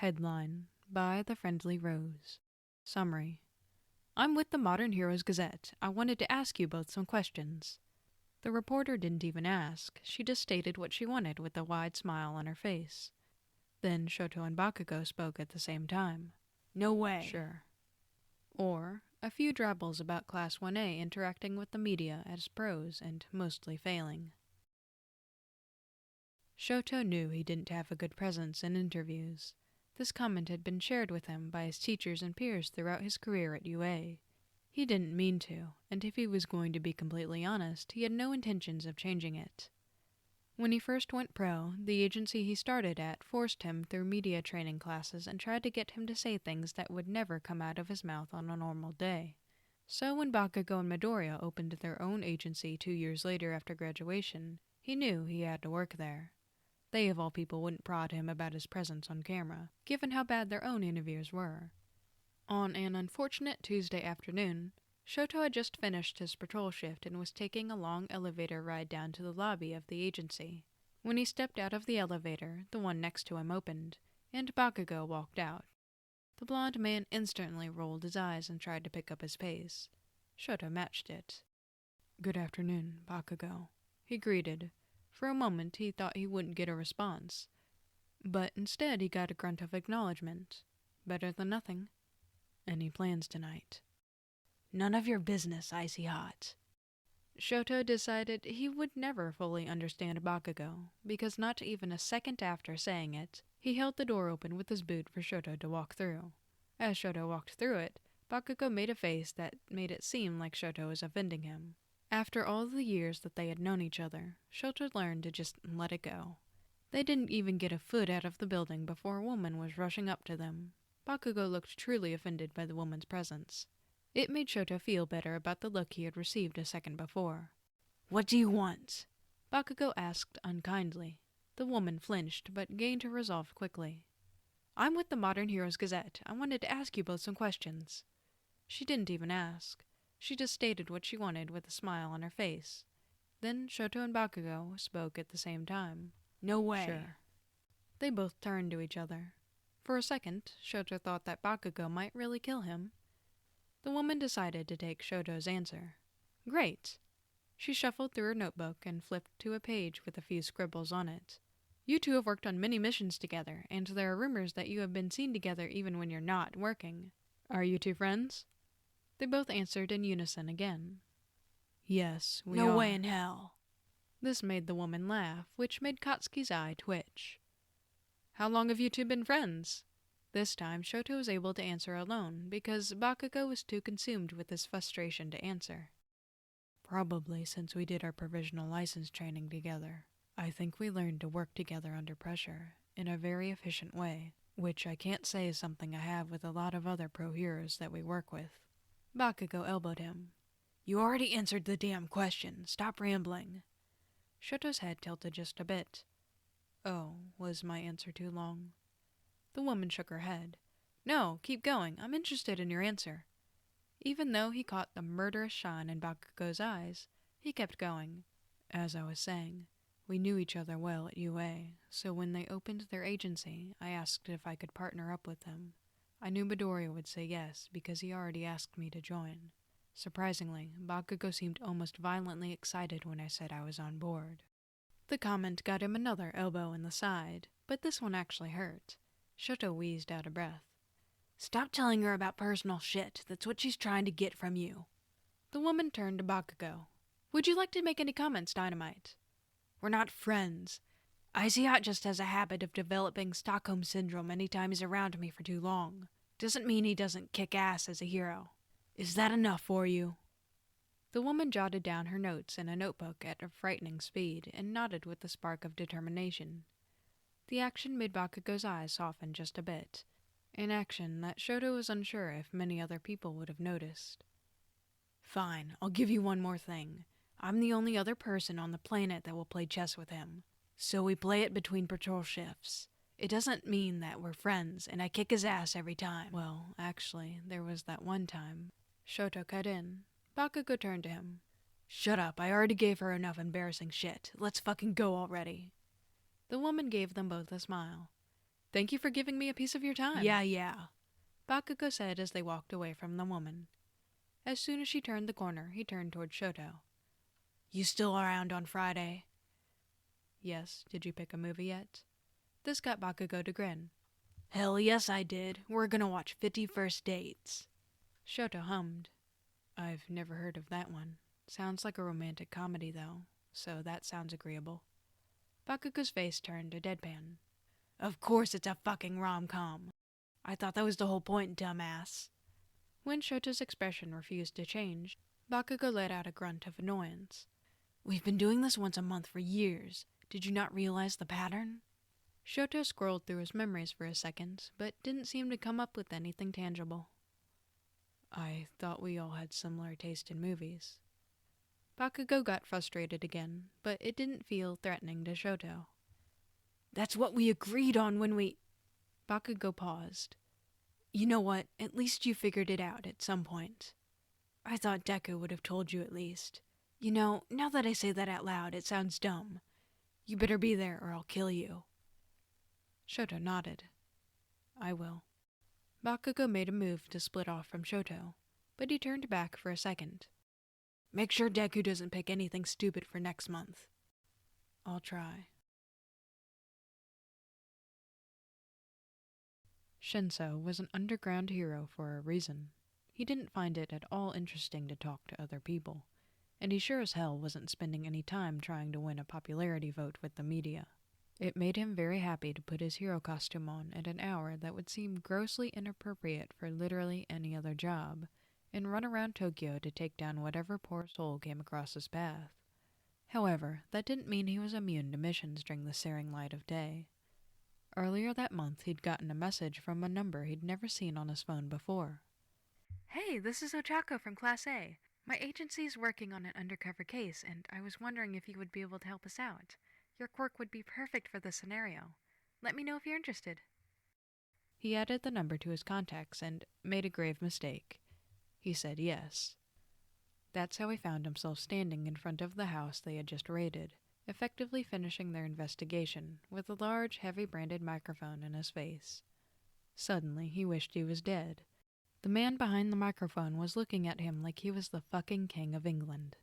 Headline by TheFriendlyRose. Summary. I'm with the Modern Heroes Gazette. I wanted to ask you both some questions. The reporter didn't even ask. She just stated what she wanted with a wide smile on her face. Then Shouto and Bakugou spoke at the same time. No way. Sure. Or a few drabbles about Class 1A interacting with the media as pros and mostly failing. Shouto knew he didn't have a good presence in interviews. This comment had been shared with him by his teachers and peers throughout his career at UA. He didn't mean to, and if he was going to be completely honest, he had no intentions of changing it. When he first went pro, the agency he started at forced him through media training classes and tried to get him to say things that would never come out of his mouth on a normal day. So when Bakugo and Midoriya opened their own agency 2 years later after graduation, he knew he had to work there. They of all people wouldn't prod him about his presence on camera, given how bad their own interviews were. On an unfortunate Tuesday afternoon, Shouto had just finished his patrol shift and was taking a long elevator ride down to the lobby of the agency. When he stepped out of the elevator, the one next to him opened, and Bakugo walked out. The blond man instantly rolled his eyes and tried to pick up his pace. Shouto matched it. "Good afternoon, Bakugo," he greeted. For a moment he thought he wouldn't get a response, but instead he got a grunt of acknowledgement. Better than nothing. "Any plans tonight?" None of your business, Icy Hot. Shouto decided he would never fully understand Bakugo, because not even a second after saying it, he held the door open with his boot for Shouto to walk through. As Shouto walked through it, Bakugo made a face that made it seem like Shouto was offending him. After all the years that they had known each other, Shouto learned to just let it go. They didn't even get a foot out of the building before a woman was rushing up to them. Bakugo looked truly offended by the woman's presence. It made Shouto feel better about the look he had received a second before. "What do you want?" Bakugo asked unkindly. The woman flinched, but gained her resolve quickly. "I'm with the Modern Heroes Gazette. I wanted to ask you both some questions." She didn't even ask. She just stated what she wanted with a smile on her face. Then Shouto and Bakugo spoke at the same time. "No way." Sure. They both turned to each other. For a second, Shouto thought that Bakugo might really kill him. The woman decided to take Shouto's answer. "Great." She shuffled through her notebook and flipped to a page with a few scribbles on it. "You two have worked on many missions together, and there are rumors that you have been seen together even when you're not working. Are you two friends?" They both answered in unison again. "Yes, we are." "No way in hell." This made the woman laugh, which made Katsuki's eye twitch. "How long have you two been friends?" This time Shouto was able to answer alone, because Bakugo was too consumed with his frustration to answer. "Probably since we did our provisional license training together. I think we learned to work together under pressure, in a very efficient way, which I can't say is something I have with a lot of other pro heroes that we work with." Bakugo elbowed him. "You already answered the damn question. Stop rambling." Shouto's head tilted just a bit. "Oh, was my answer too long?" The woman shook her head. "No, keep going. I'm interested in your answer." Even though he caught the murderous shine in Bakugo's eyes, he kept going. "As I was saying, we knew each other well at UA, so when they opened their agency, I asked if I could partner up with them. I knew Midoriya would say yes, because he already asked me to join. Surprisingly, Bakugo seemed almost violently excited when I said I was on board." The comment got him another elbow in the side, but this one actually hurt. Shouto wheezed out a breath. "Stop telling her about personal shit. That's what she's trying to get from you." The woman turned to Bakugo. "Would you like to make any comments, Dynamite?" "We're not friends. Icy Hot just has a habit of developing Stockholm Syndrome anytime he's around me for too long. Doesn't mean he doesn't kick ass as a hero. Is that enough for you?" The woman jotted down her notes in a notebook at a frightening speed and nodded with a spark of determination. The action made Bakugo's eyes soften just a bit, an action that Shouto was unsure if many other people would have noticed. "Fine, I'll give you one more thing. I'm the only other person on the planet that will play chess with him, so we play it between patrol shifts. It doesn't mean that we're friends, and I kick his ass every time." "Well, actually, there was that one time." Shouto cut in. Bakugo turned to him. "Shut up, I already gave her enough embarrassing shit. Let's fucking go already." The woman gave them both a smile. Thank you for giving me a piece of your time. Yeah, Bakugo said as they walked away from the woman. As soon as she turned the corner, he turned toward Shouto. You still around on Friday? Yes, did you pick a movie yet? This got Bakugo to grin. Hell yes I did. We're gonna watch 50 First Dates. Shouto hummed. I've never heard of that one. Sounds like a romantic comedy, though, so that sounds agreeable. Bakugo's face turned to deadpan. Of course it's a fucking rom-com. I thought that was the whole point, dumbass. When Shouto's expression refused to change, Bakugo let out a grunt of annoyance. We've been doing this once a month for years. Did you not realize the pattern? Shouto scrolled through his memories for a second, but didn't seem to come up with anything tangible. I thought we all had similar taste in movies. Bakugo got frustrated again, but it didn't feel threatening to Shouto. That's what we agreed on when we... Bakugo paused. You know what? At least you figured it out at some point. I thought Deku would have told you at least. You know, now that I say that out loud, it sounds dumb. You better be there or I'll kill you. Shouto nodded. I will. Bakugo made a move to split off from Shouto, but he turned back for a second. Make sure Deku doesn't pick anything stupid for next month. I'll try. Shinso was an underground hero for a reason. He didn't find it at all interesting to talk to other people, and he sure as hell wasn't spending any time trying to win a popularity vote with the media. It made him very happy to put his hero costume on at an hour that would seem grossly inappropriate for literally any other job, and run around Tokyo to take down whatever poor soul came across his path. However, that didn't mean he was immune to missions during the searing light of day. Earlier that month, he'd gotten a message from a number he'd never seen on his phone before. Hey, this is Ochako from Class A. My agency's working on an undercover case, and I was wondering if you would be able to help us out. Your quirk would be perfect for this scenario. Let me know if you're interested. He added the number to his contacts and made a grave mistake. He said yes. That's how he found himself standing in front of the house they had just raided, effectively finishing their investigation with a large, heavy-branded microphone in his face. Suddenly, he wished he was dead. The man behind the microphone was looking at him like he was the fucking King of England.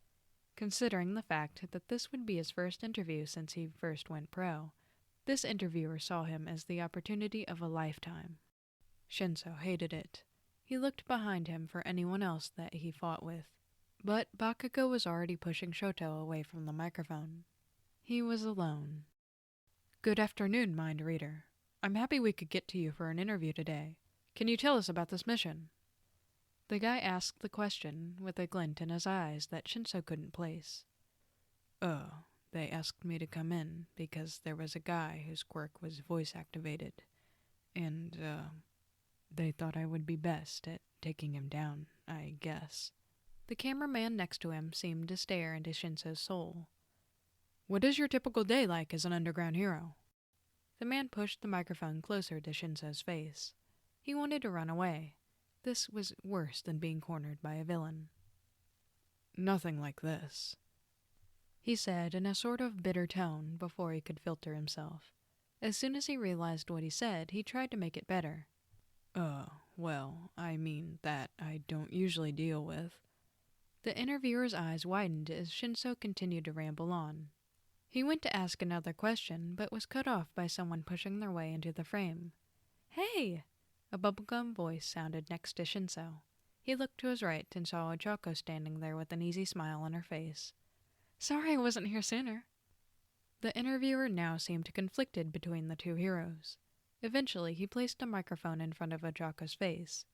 Considering the fact that this would be his first interview since he first went pro, this interviewer saw him as the opportunity of a lifetime. Shinso hated it. He looked behind him for anyone else that he fought with, but Bakugo was already pushing Shouto away from the microphone. He was alone. Good afternoon, Mind Reader. I'm happy we could get to you for an interview today. Can you tell us about this mission? The guy asked the question with a glint in his eyes that Shinso couldn't place. Oh, they asked me to come in because there was a guy whose quirk was voice-activated, and, they thought I would be best at taking him down, I guess. The cameraman next to him seemed to stare into Shinso's soul. What is your typical day like as an underground hero? The man pushed the microphone closer to Shinso's face. He wanted to run away. This was worse than being cornered by a villain. Nothing like this, he said in a sort of bitter tone before he could filter himself. As soon as he realized what he said, he tried to make it better. Well, I mean that I don't usually deal with. The interviewer's eyes widened as Shinso continued to ramble on. He went to ask another question, but was cut off by someone pushing their way into the frame. Hey! A bubblegum voice sounded next to Shinso. He looked to his right and saw Ochako standing there with an easy smile on her face. Sorry I wasn't here sooner. The interviewer now seemed conflicted between the two heroes. Eventually, he placed a microphone in front of Ochako's face.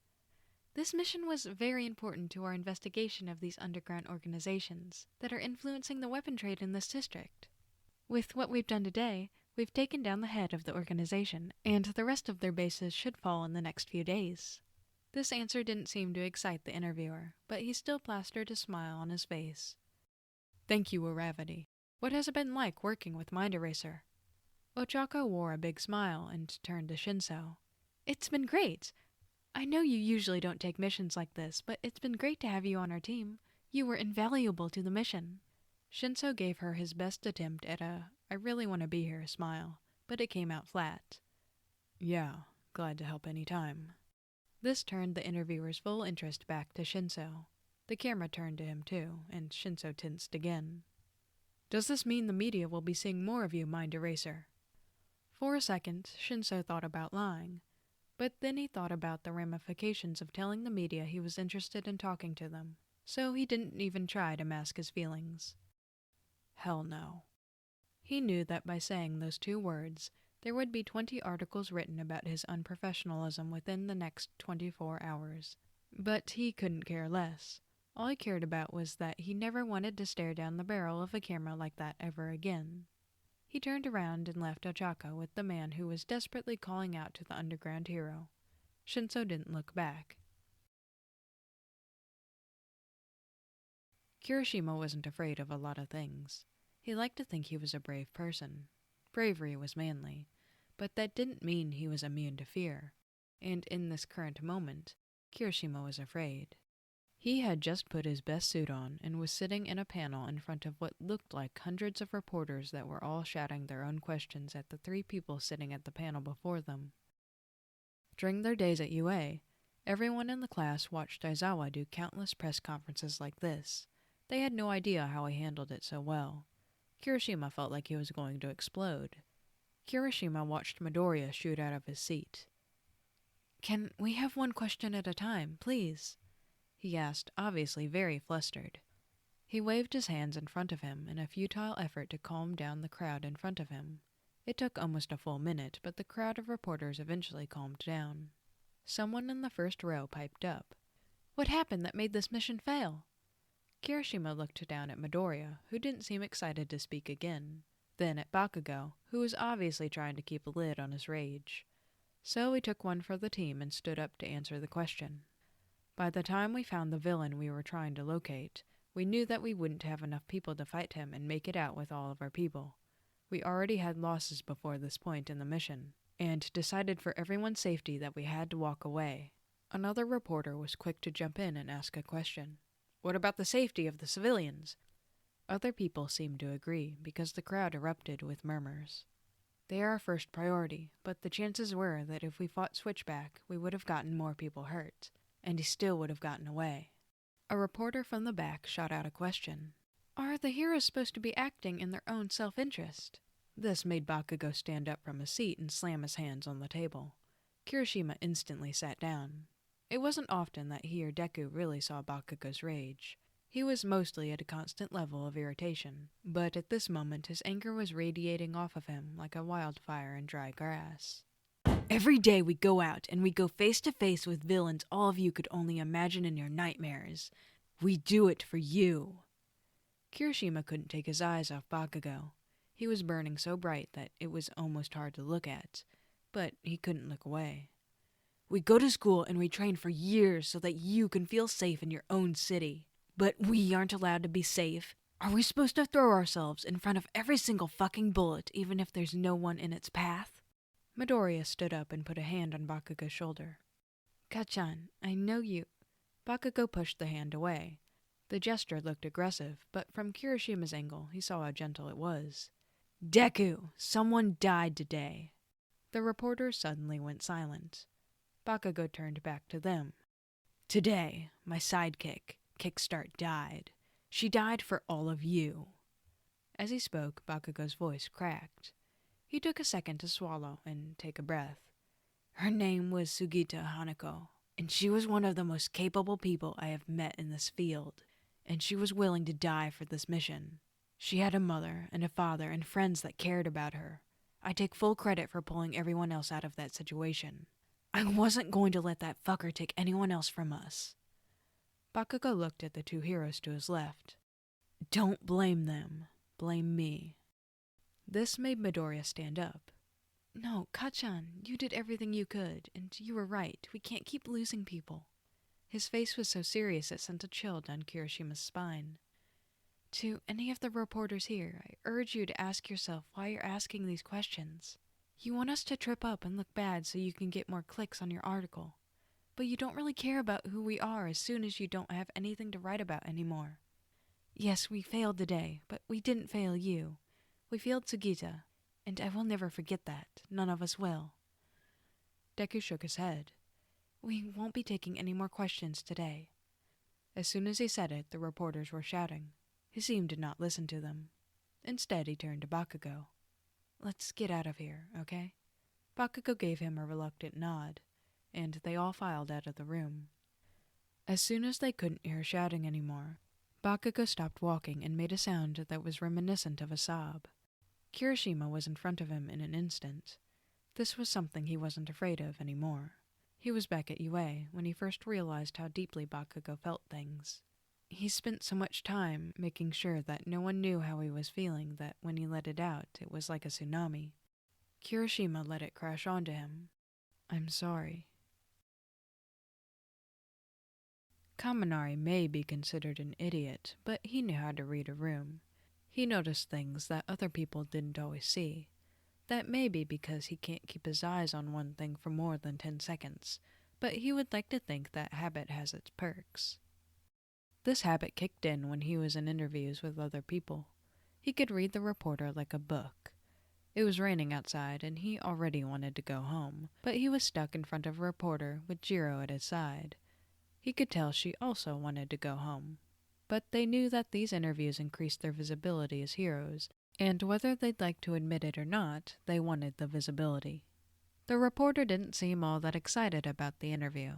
This mission was very important to our investigation of these underground organizations that are influencing the weapon trade in this district. With what we've done today, we've taken down the head of the organization, and the rest of their bases should fall in the next few days. This answer didn't seem to excite the interviewer, but he still plastered a smile on his face. Thank you, Aravity. What has it been like working with Mind Eraser? Ochako wore a big smile and turned to Shinso. It's been great. I know you usually don't take missions like this, but it's been great to have you on our team. You were invaluable to the mission. Shinso gave her his best attempt at a I really want to be here smile, but it came out flat. Yeah, glad to help any time. This turned the interviewer's full interest back to Shinso. The camera turned to him too, and Shinso tensed again. Does this mean the media will be seeing more of you, Mind Eraser? For a second, Shinso thought about lying, but then he thought about the ramifications of telling the media he was interested in talking to them, so he didn't even try to mask his feelings. Hell no. He knew that by saying those 2 words, there would be 20 articles written about his unprofessionalism within the next 24 hours. But he couldn't care less. All he cared about was that he never wanted to stare down the barrel of a camera like that ever again. He turned around and left Ochako with the man who was desperately calling out to the underground hero. Shinso didn't look back. Kirishima wasn't afraid of a lot of things. He liked to think he was a brave person. Bravery was manly, but that didn't mean he was immune to fear. And in this current moment, Kirishima was afraid. He had just put his best suit on and was sitting in a panel in front of what looked like hundreds of reporters that were all shouting their own questions at the 3 people sitting at the panel before them. During their days at UA, everyone in the class watched Aizawa do countless press conferences like this. They had no idea how he handled it so well. Kirishima felt like he was going to explode. Kirishima watched Midoriya shoot out of his seat. "Can we have one question at a time, please?" he asked, obviously very flustered. He waved his hands in front of him in a futile effort to calm down the crowd in front of him. It took almost a full minute, but the crowd of reporters eventually calmed down. Someone in the first row piped up. "What happened that made this mission fail?" Kirishima looked down at Midoriya, who didn't seem excited to speak again, then at Bakugo, who was obviously trying to keep a lid on his rage. So he took one for the team and stood up to answer the question. By the time we found the villain we were trying to locate, we knew that we wouldn't have enough people to fight him and make it out with all of our people. We already had losses before this point in the mission, and decided for everyone's safety that we had to walk away. Another reporter was quick to jump in and ask a question. "What about the safety of the civilians?" Other people seemed to agree, because the crowd erupted with murmurs. "They are our first priority, but the chances were that if we fought Switchback, we would have gotten more people hurt, and he still would have gotten away." A reporter from the back shot out a question. "Are the heroes supposed to be acting in their own self-interest?" This made Bakugo stand up from his seat and slam his hands on the table. Kirishima instantly sat down. It wasn't often that he or Deku really saw Bakugo's rage. He was mostly at a constant level of irritation, but at this moment his anger was radiating off of him like a wildfire in dry grass. "Every day we go out and we go face to face with villains all of you could only imagine in your nightmares. We do it for you." Kirishima couldn't take his eyes off Bakugo. He was burning so bright that it was almost hard to look at, but he couldn't look away. "We go to school and we train for years so that you can feel safe in your own city. But we aren't allowed to be safe. Are we supposed to throw ourselves in front of every single fucking bullet even if there's no one in its path?" Midoriya stood up and put a hand on Bakugo's shoulder. "Kachan, I know you—" Bakugo pushed the hand away. The gesture looked aggressive, but from Kirishima's angle, he saw how gentle it was. "Deku, someone died today." The reporters suddenly went silent. Bakugo turned back to them. "Today, my sidekick, Kickstart, died. She died for all of you." As he spoke, Bakugo's voice cracked. He took a second to swallow and take a breath. "Her name was Sugita Hanako, and she was one of the most capable people I have met in this field, and she was willing to die for this mission. She had a mother and a father and friends that cared about her. I take full credit for pulling everyone else out of that situation. I wasn't going to let that fucker take anyone else from us." Bakugo looked at the 2 heroes to his left. "Don't blame them. Blame me." This made Midoriya stand up. "No, Kachan, you did everything you could, and you were right. We can't keep losing people." His face was so serious it sent a chill down Kirishima's spine. "To any of the reporters here, I urge you to ask yourself why you're asking these questions. You want us to trip up and look bad so you can get more clicks on your article. But you don't really care about who we are as soon as you don't have anything to write about anymore. Yes, we failed today, but we didn't fail you. We failed Sugita, and I will never forget that. None of us will." Deku shook his head. We won't be taking any more questions today. As soon as he said it, the reporters were shouting. He seemed to not listen to them. Instead, he turned to Bakugo. Let's get out of here, okay? Bakugo gave him a reluctant nod, and they all filed out of the room. As soon as they couldn't hear shouting anymore, Bakugo stopped walking and made a sound that was reminiscent of a sob. Kirishima was in front of him in an instant. This was something he wasn't afraid of anymore. He was back at UA when he first realized how deeply Bakugo felt things. He spent so much time making sure that no one knew how he was feeling that when he let it out, it was like a tsunami. Kirishima let it crash onto him. I'm sorry. Kaminari may be considered an idiot, but he knew how to read a room. He noticed things that other people didn't always see. That may be because he can't keep his eyes on one thing for more than 10 seconds, but he would like to think that habit has its perks. This habit kicked in when he was in interviews with other people. He could read the reporter like a book. It was raining outside and he already wanted to go home, but he was stuck in front of a reporter with Jiro at his side. He could tell she also wanted to go home. But they knew that these interviews increased their visibility as heroes, and whether they'd like to admit it or not, they wanted the visibility. The reporter didn't seem all that excited about the interview.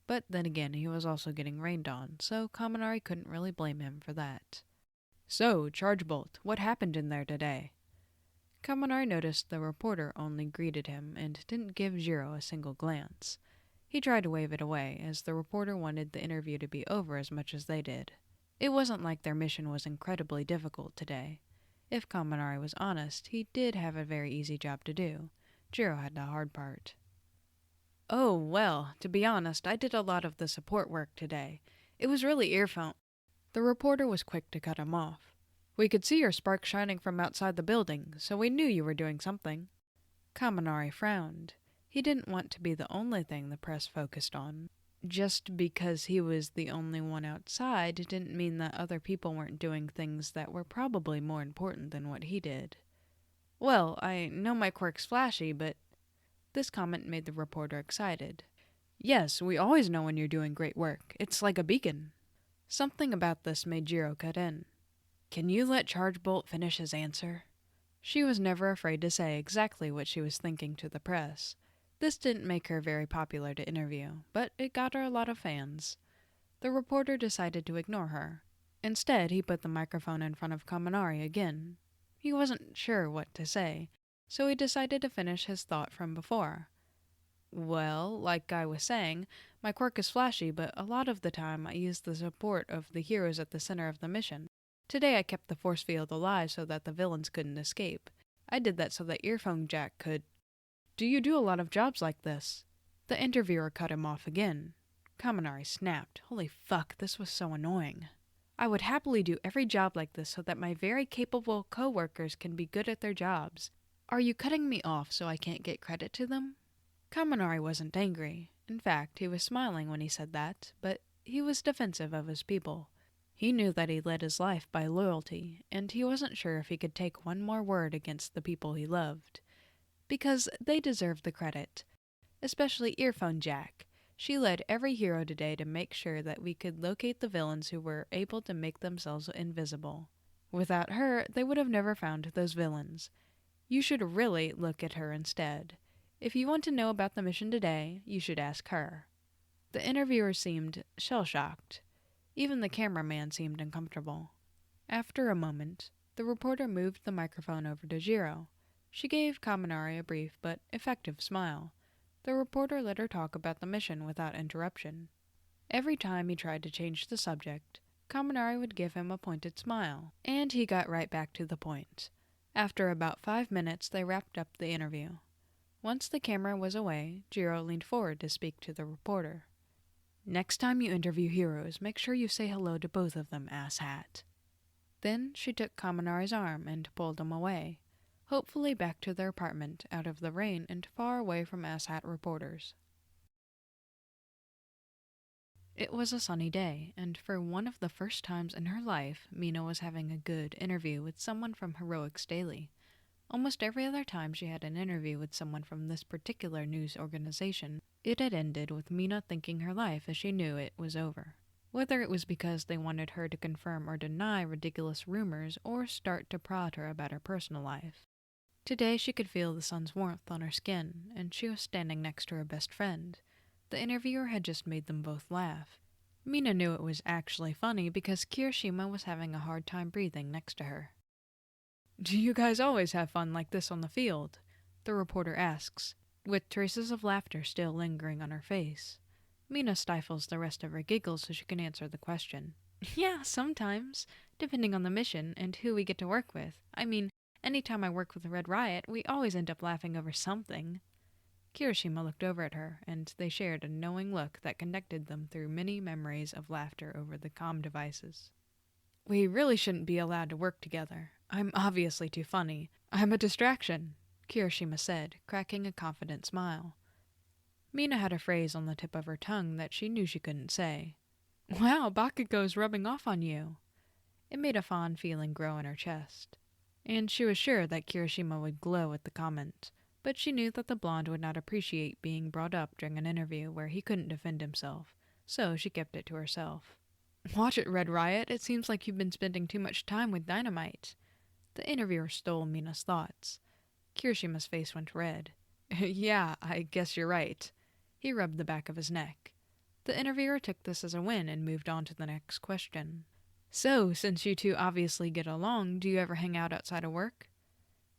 But then again, he was also getting rained on, so Kaminari couldn't really blame him for that. So, Chargebolt, what happened in there today? Kaminari noticed the reporter only greeted him and didn't give Jiro a single glance. He tried to wave it away, as the reporter wanted the interview to be over as much as they did. It wasn't like their mission was incredibly difficult today. If Kaminari was honest, he did have a very easy job to do. Jiro had the hard part. Oh, well, to be honest, I did a lot of the support work today. It was really earphone. The reporter was quick to cut him off. We could see your spark shining from outside the building, so we knew you were doing something. Kaminari frowned. He didn't want to be the only thing the press focused on. Just because he was the only one outside didn't mean that other people weren't doing things that were probably more important than what he did. Well, I know my quirk's flashy, but... This comment made the reporter excited. Yes, we always know when you're doing great work. It's like a beacon. Something about this made Jiro cut in. Can you let Chargebolt finish his answer? She was never afraid to say exactly what she was thinking to the press. This didn't make her very popular to interview, but it got her a lot of fans. The reporter decided to ignore her. Instead, he put the microphone in front of Kaminari again. He wasn't sure what to say, so he decided to finish his thought from before. Well, like I was saying, my quirk is flashy, but a lot of the time I use the support of the heroes at the center of the mission. Today I kept the force field alive so that the villains couldn't escape. I did that so that Earphone Jack could... Do you do a lot of jobs like this? The interviewer cut him off again. Kaminari snapped. Holy fuck, this was so annoying. I would happily do every job like this so that my very capable co-workers can be good at their jobs. Are you cutting me off so I can't get credit to them? Kaminari wasn't angry. In fact, he was smiling when he said that, but he was defensive of his people. He knew that he led his life by loyalty, and he wasn't sure if he could take one more word against the people he loved. Because they deserved the credit. Especially Earphone Jack. She led every hero today to make sure that we could locate the villains who were able to make themselves invisible. Without her, they would have never found those villains. You should really look at her instead. If you want to know about the mission today, you should ask her. The interviewer seemed shell-shocked. Even the cameraman seemed uncomfortable. After a moment, the reporter moved the microphone over to Jiro. She gave Kaminari a brief but effective smile. The reporter let her talk about the mission without interruption. Every time he tried to change the subject, Kaminari would give him a pointed smile, and he got right back to the point. After about 5 minutes, they wrapped up the interview. Once the camera was away, Jiro leaned forward to speak to the reporter. Next time you interview heroes, make sure you say hello to both of them, asshat. Then she took Kaminari's arm and pulled him away, hopefully back to their apartment, out of the rain and far away from asshat reporters. It was a sunny day, and for one of the first times in her life, Mina was having a good interview with someone from Heroics Daily. Almost every other time she had an interview with someone from this particular news organization, it had ended with Mina thinking her life as she knew it was over. Whether it was because they wanted her to confirm or deny ridiculous rumors or start to prod her about her personal life. Today she could feel the sun's warmth on her skin, and she was standing next to her best friend. The interviewer had just made them both laugh. Mina knew it was actually funny because Kirishima was having a hard time breathing next to her. "Do you guys always have fun like this on the field?" the reporter asks, with traces of laughter still lingering on her face. Mina stifles the rest of her giggles so she can answer the question. "Yeah, sometimes, depending on the mission and who we get to work with. I mean, anytime I work with Red Riot, we always end up laughing over something." Kirishima looked over at her, and they shared a knowing look that connected them through many memories of laughter over the comm devices. "We really shouldn't be allowed to work together. I'm obviously too funny. I'm a distraction," Kirishima said, cracking a confident smile. Mina had a phrase on the tip of her tongue that she knew she couldn't say. "Wow, Bakugo's rubbing off on you." It made a fond feeling grow in her chest. And she was sure that Kirishima would glow at the comment, but she knew that the blonde would not appreciate being brought up during an interview where he couldn't defend himself, so she kept it to herself. "Watch it, Red Riot. It seems like you've been spending too much time with Dynamite." The interviewer stole Mina's thoughts. Kirishima's face went red. "Yeah, I guess you're right." He rubbed the back of his neck. The interviewer took this as a win and moved on to the next question. "So, since you two obviously get along, do you ever hang out outside of work?"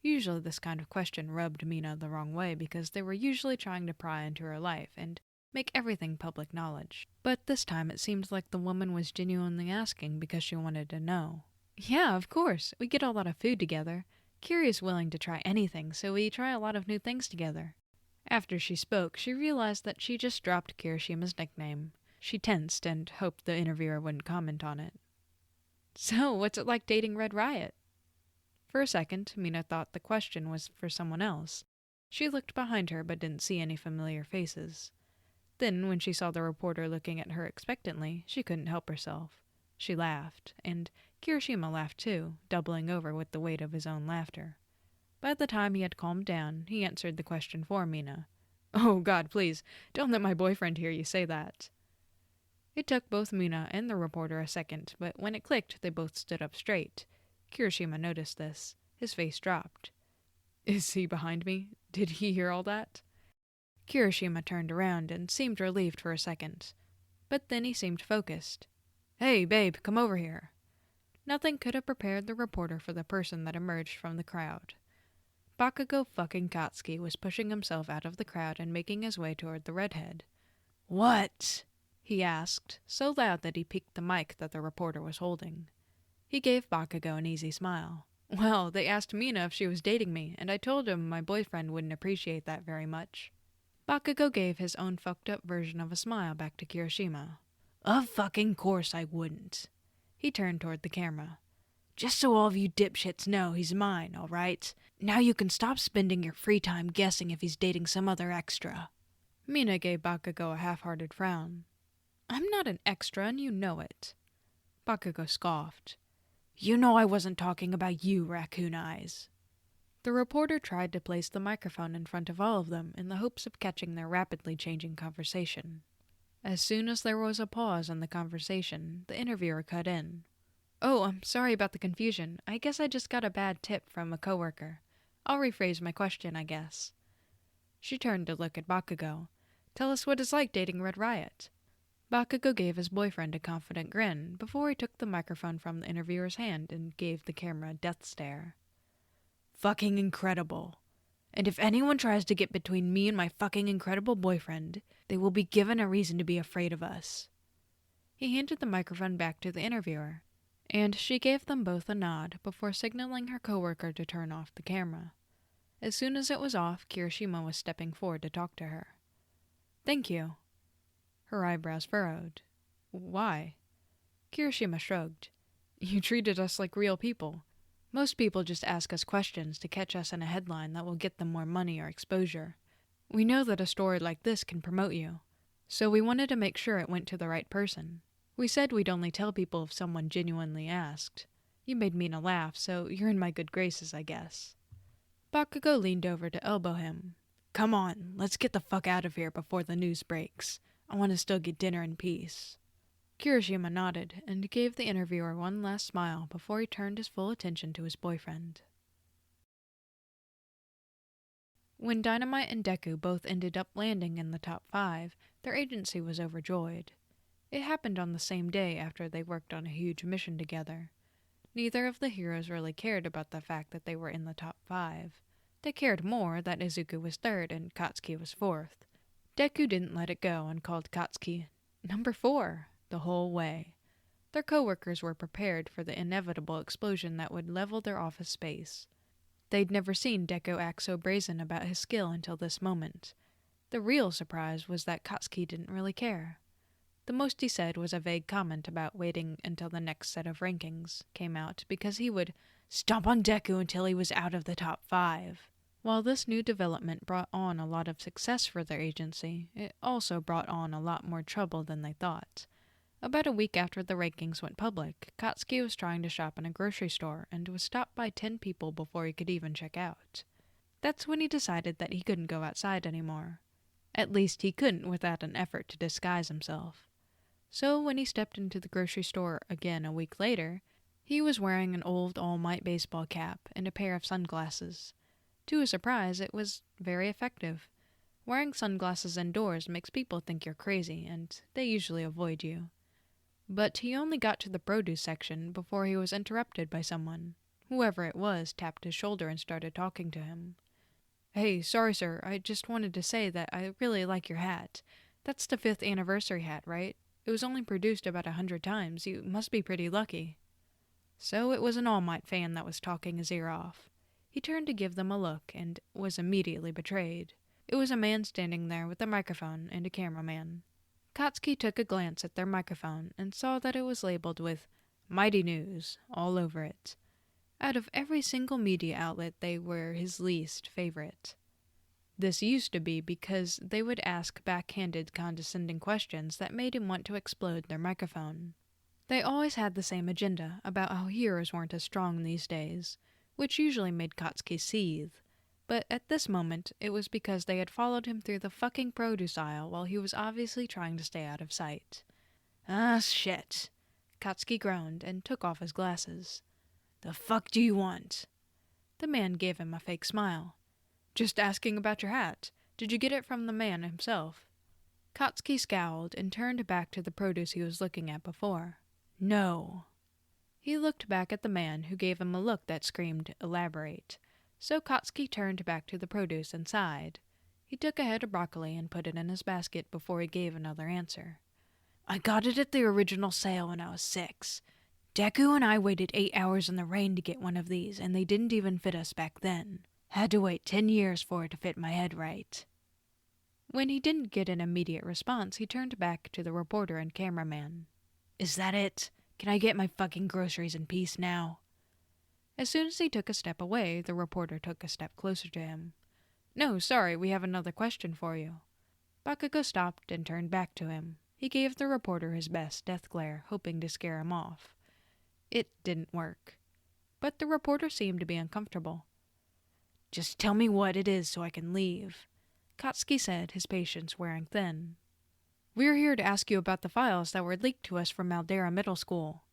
Usually this kind of question rubbed Mina the wrong way because they were usually trying to pry into her life and make everything public knowledge. But this time it seemed like the woman was genuinely asking because she wanted to know. "Yeah, of course. We get a lot of food together. Kiri is willing to try anything, so we try a lot of new things together." After she spoke, she realized that she just dropped Kirishima's nickname. She tensed and hoped the interviewer wouldn't comment on it. "So, what's it like dating Red Riot?" For a second, Mina thought the question was for someone else. She looked behind her but didn't see any familiar faces. Then, when she saw the reporter looking at her expectantly, she couldn't help herself. She laughed, and Kirishima laughed too, doubling over with the weight of his own laughter. By the time he had calmed down, he answered the question for Mina. "Oh God, please, don't let my boyfriend hear you say that." It took both Mina and the reporter a second, but when it clicked, they both stood up straight. Kirishima noticed this. His face dropped. "Is he behind me? Did he hear all that?" Kirishima turned around and seemed relieved for a second. But then he seemed focused. "Hey, babe, come over here." Nothing could have prepared the reporter for the person that emerged from the crowd. Bakugo fucking Katsuki was pushing himself out of the crowd and making his way toward the redhead. "What?" he asked, so loud that he peeked the mic that the reporter was holding. He gave Bakugo an easy smile. "Well, they asked Mina if she was dating me, and I told him my boyfriend wouldn't appreciate that very much." Bakugo gave his own fucked up version of a smile back to Kirishima. "Of fucking course I wouldn't." He turned toward the camera. "Just so all of you dipshits know, he's mine, all right? Now you can stop spending your free time guessing if he's dating some other extra." Mina gave Bakugo a half-hearted frown. "I'm not an extra, and you know it." Bakugo scoffed. "You know I wasn't talking about you, Raccoon Eyes." The reporter tried to place the microphone in front of all of them in the hopes of catching their rapidly changing conversation. As soon as there was a pause in the conversation, the interviewer cut in. "Oh, I'm sorry about the confusion. I guess I just got a bad tip from a coworker. I'll rephrase my question, I guess." She turned to look at Bakugo. "Tell us what it's like dating Red Riot." Bakugo gave his boyfriend a confident grin before he took the microphone from the interviewer's hand and gave the camera a death stare. "Fucking incredible. And if anyone tries to get between me and my fucking incredible boyfriend, they will be given a reason to be afraid of us." He handed the microphone back to the interviewer, and she gave them both a nod before signaling her coworker to turn off the camera. As soon as it was off, Kirishima was stepping forward to talk to her. "Thank you." Her eyebrows furrowed. "Why?" Kirishima shrugged. "You treated us like real people. Most people just ask us questions to catch us in a headline that will get them more money or exposure. We know that a story like this can promote you, so we wanted to make sure it went to the right person. We said we'd only tell people if someone genuinely asked. You made Mina laugh, so you're in my good graces, I guess." Bakugo leaned over to elbow him. "Come on, let's get the fuck out of here before the news breaks. I want to still get dinner in peace." Kirishima nodded and gave the interviewer one last smile before he turned his full attention to his boyfriend. When Dynamite and Deku both ended up landing in the top 5, their agency was overjoyed. It happened on the same day after they worked on a huge mission together. Neither of the heroes really cared about the fact that they were in the top 5. They cared more that Izuku was 3rd and Katsuki was 4th. Deku didn't let it go and called Katsuki number 4 the whole way. Their coworkers were prepared for the inevitable explosion that would level their office space. They'd never seen Deku act so brazen about his skill until this moment. The real surprise was that Katsuki didn't really care. The most he said was a vague comment about waiting until the next set of rankings came out because he would stomp on Deku until he was out of the top 5. While this new development brought on a lot of success for their agency, it also brought on a lot more trouble than they thought. About a week after the rankings went public, Katsuki was trying to shop in a grocery store and was stopped by 10 people before he could even check out. That's when he decided that he couldn't go outside anymore. At least he couldn't without an effort to disguise himself. So when he stepped into the grocery store again a week later, he was wearing an old All Might baseball cap and a pair of sunglasses. To his surprise, it was very effective. Wearing sunglasses indoors makes people think you're crazy, and they usually avoid you. But he only got to the produce section before he was interrupted by someone. Whoever it was tapped his shoulder and started talking to him. "Hey, sorry sir, I just wanted to say that I really like your hat. That's the 5th anniversary hat, right? It was only produced about 100 times. You must be pretty lucky." So it was an All Might fan that was talking his ear off. He turned to give them a look and was immediately betrayed. It was a man standing there with a microphone and a cameraman. Katsuki took a glance at their microphone and saw that it was labeled with Mighty News all over it. Out of every single media outlet, they were his least favorite. This used to be because they would ask backhanded, condescending questions that made him want to explode their microphone. They always had the same agenda about how heroes weren't as strong these days, which usually made Katsuki seethe. But at this moment, it was because they had followed him through the fucking produce aisle while he was obviously trying to stay out of sight. "Ah, shit," Katsuki groaned and took off his glasses. "The fuck do you want?" The man gave him a fake smile. "Just asking about your hat. Did you get it from the man himself?" Katsuki scowled and turned back to the produce he was looking at before. "No." He looked back at the man, who gave him a look that screamed, "Elaborate." So Katsuki turned back to the produce and sighed. He took a head of broccoli and put it in his basket before he gave another answer. "I got it at the original sale when I was 6. Deku and I waited 8 hours in the rain to get one of these, and they didn't even fit us back then. Had to wait 10 years for it to fit my head right." When he didn't get an immediate response, he turned back to the reporter and cameraman. "Is that it? Can I get my fucking groceries in peace now?" As soon as he took a step away, the reporter took a step closer to him. "No, sorry, we have another question for you." Bakugo stopped and turned back to him. He gave the reporter his best death glare, hoping to scare him off. It didn't work. But the reporter seemed to be uncomfortable. "Just tell me what it is so I can leave," Katsuki said, his patience wearing thin. "We're here to ask you about the files that were leaked to us from Aldera Middle School."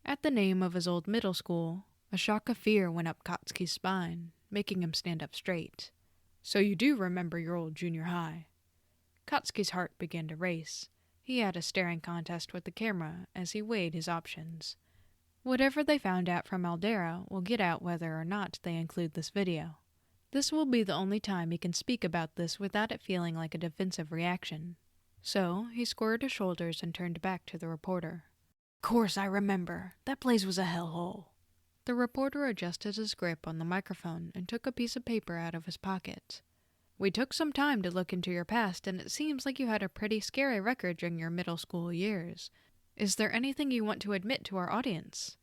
At the name of his old middle school, a shock of fear went up Katsuki's spine, making him stand up straight. "So you do remember your old junior high?" Katsuki's heart began to race. He had a staring contest with the camera as he weighed his options. Whatever they found out from Aldera will get out whether or not they include this video. This will be the only time he can speak about this without it feeling like a defensive reaction. So he squared his shoulders and turned back to the reporter. "Course I remember. That place was a hellhole." The reporter adjusted his grip on the microphone and took a piece of paper out of his pocket. "We took some time to look into your past, and it seems like you had a pretty scary record during your middle school years. Is there anything you want to admit to our audience?"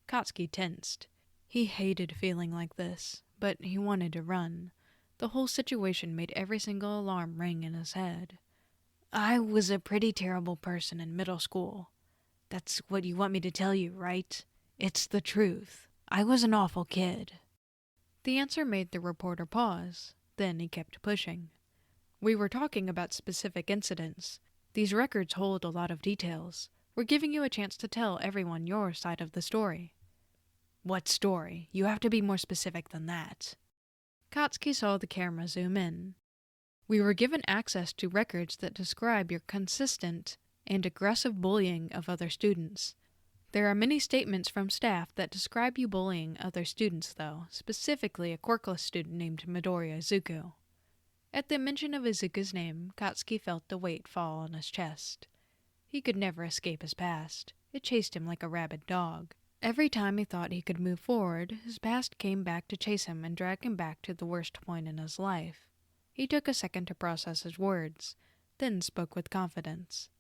Katsuki tensed. He hated feeling like this, but he wanted to run. The whole situation made every single alarm ring in his head. "I was a pretty terrible person in middle school. That's what you want me to tell you, right? It's the truth. I was an awful kid." The answer made the reporter pause. Then he kept pushing. We were talking about specific incidents. These records hold a lot of details. We're giving you a chance to tell everyone your side of the story. What story? You have to be more specific than that. Katsuki saw the camera zoom in. We were given access to records that describe your consistent and aggressive bullying of other students. There are many statements from staff that describe you bullying other students, though, specifically a quirkless student named Midoriya Izuku. At the mention of Izuku's name, Katsuki felt the weight fall on his chest. He could never escape his past. It chased him like a rabid dog. Every time he thought he could move forward, his past came back to chase him and drag him back to the worst point in his life. He took a second to process his words, then spoke with confidence.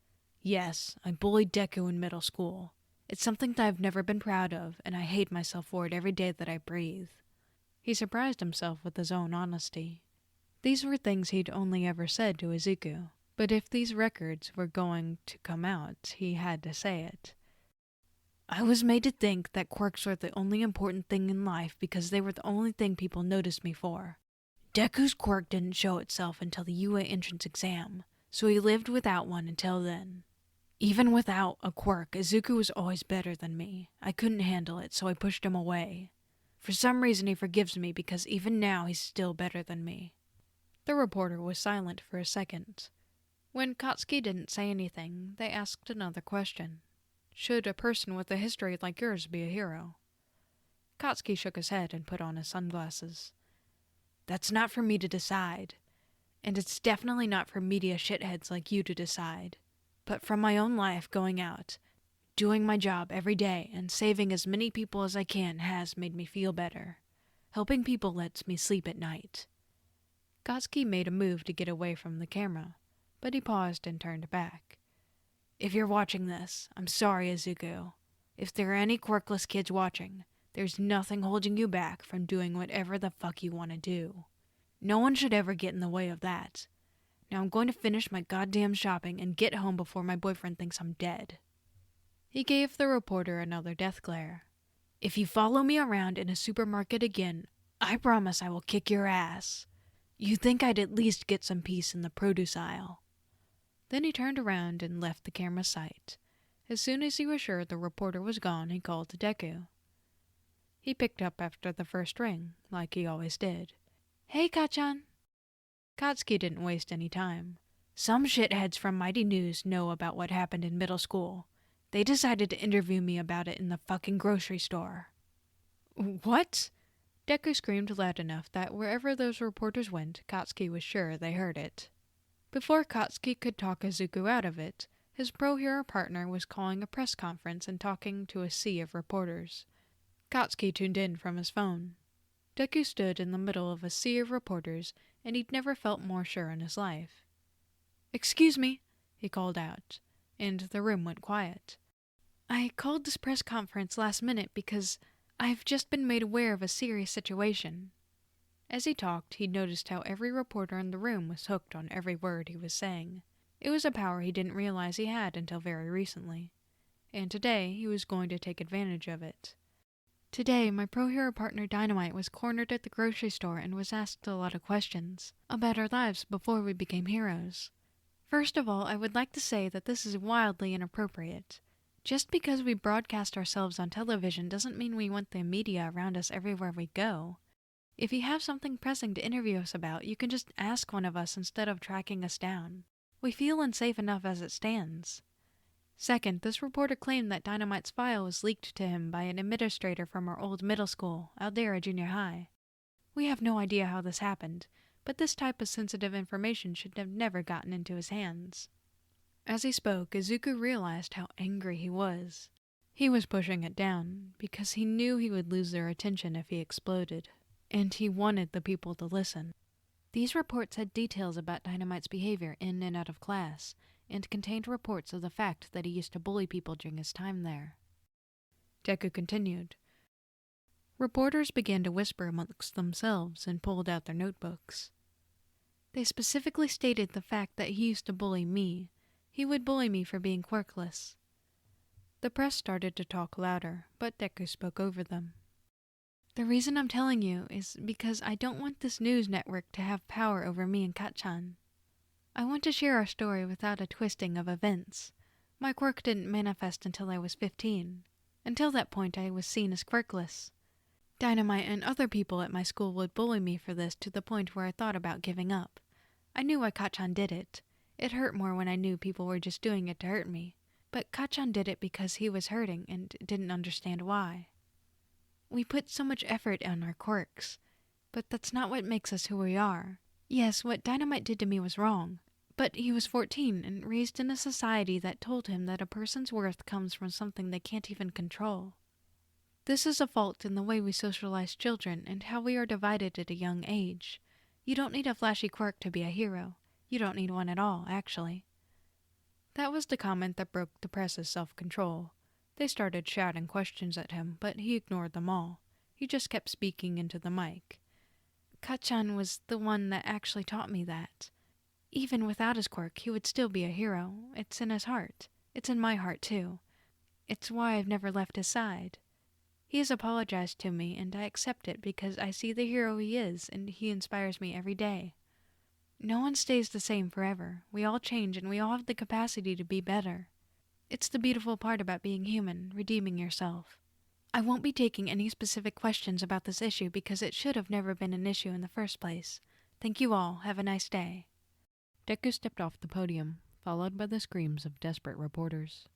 Yes, I bullied Deku in middle school. It's something that I've never been proud of, and I hate myself for it every day that I breathe. He surprised himself with his own honesty. These were things he'd only ever said to Izuku, but if these records were going to come out, he had to say it. I was made to think that quirks were the only important thing in life because they were the only thing people noticed me for. Deku's quirk didn't show itself until the UA entrance exam, so he lived without one until then. Even without a quirk, Izuku was always better than me. I couldn't handle it, so I pushed him away. For some reason he forgives me because even now he's still better than me. The reporter was silent for a second. When Katsuki didn't say anything, they asked another question. Should a person with a history like yours be a hero? Katsuki shook his head and put on his sunglasses. That's not for me to decide. And it's definitely not for media shitheads like you to decide. But from my own life going out, doing my job every day and saving as many people as I can has made me feel better. Helping people lets me sleep at night. Katsuki made a move to get away from the camera, but he paused and turned back. If you're watching this, I'm sorry, Izuku. If there are any quirkless kids watching, there's nothing holding you back from doing whatever the fuck you want to do. No one should ever get in the way of that. Now I'm going to finish my goddamn shopping and get home before my boyfriend thinks I'm dead. He gave the reporter another death glare. If you follow me around in a supermarket again, I promise I will kick your ass. You think I'd at least get some peace in the produce aisle. Then he turned around and left the camera's sight. As soon as he was sure the reporter was gone, he called to Deku. He picked up after the first ring, like he always did. Hey, Kachan. Katsuki didn't waste any time. Some shitheads from Mighty News know about what happened in middle school. They decided to interview me about it in the fucking grocery store. What? Deku screamed loud enough that wherever those reporters went, Katsuki was sure they heard it. Before Katsuki could talk Izuku out of it, his pro-hero partner was calling a press conference and talking to a sea of reporters. Katsuki tuned in from his phone. Deku stood in the middle of a sea of reporters, and he'd never felt more sure in his life. Excuse me, he called out, and the room went quiet. I called this press conference last minute because I've just been made aware of a serious situation. As he talked, he noticed how every reporter in the room was hooked on every word he was saying. It was a power he didn't realize he had until very recently. And today, he was going to take advantage of it. Today, my pro-hero partner Dynamite was cornered at the grocery store and was asked a lot of questions about our lives before we became heroes. First of all, I would like to say that this is wildly inappropriate. Just because we broadcast ourselves on television doesn't mean we want the media around us everywhere we go. If you have something pressing to interview us about, you can just ask one of us instead of tracking us down. We feel unsafe enough as it stands. Second, this reporter claimed that Dynamite's file was leaked to him by an administrator from our old middle school, Aldera Junior High. We have no idea how this happened, but this type of sensitive information should have never gotten into his hands. As he spoke, Izuku realized how angry he was. He was pushing it down, because he knew he would lose their attention if he exploded. And he wanted the people to listen. These reports had details about Dynamite's behavior in and out of class, and contained reports of the fact that he used to bully people during his time there. Deku continued. Reporters began to whisper amongst themselves and pulled out their notebooks. They specifically stated the fact that he used to bully me. He would bully me for being quirkless. The press started to talk louder, but Deku spoke over them. The reason I'm telling you is because I don't want this news network to have power over me and Kachan. I want to share our story without a twisting of events. My quirk didn't manifest until I was 15. Until that point, I was seen as quirkless. Dynamite and other people at my school would bully me for this to the point where I thought about giving up. I knew why Kachan did it. It hurt more when I knew people were just doing it to hurt me. But Kachan did it because he was hurting and didn't understand why. We put so much effort in our quirks, but that's not what makes us who we are. Yes, what Dynamite did to me was wrong, but he was 14 and raised in a society that told him that a person's worth comes from something they can't even control. This is a fault in the way we socialize children and how we are divided at a young age. You don't need a flashy quirk to be a hero. You don't need one at all, actually. That was the comment that broke the press's self-control. They started shouting questions at him, but he ignored them all. He just kept speaking into the mic. Kachan was the one that actually taught me that. Even without his quirk, he would still be a hero. It's in his heart. It's in my heart, too. It's why I've never left his side. He has apologized to me, and I accept it because I see the hero he is, and he inspires me every day. No one stays the same forever. We all change, and we all have the capacity to be better. It's the beautiful part about being human, redeeming yourself. I won't be taking any specific questions about this issue because it should have never been an issue in the first place. Thank you all. Have a nice day. Deku stepped off the podium, followed by the screams of desperate reporters.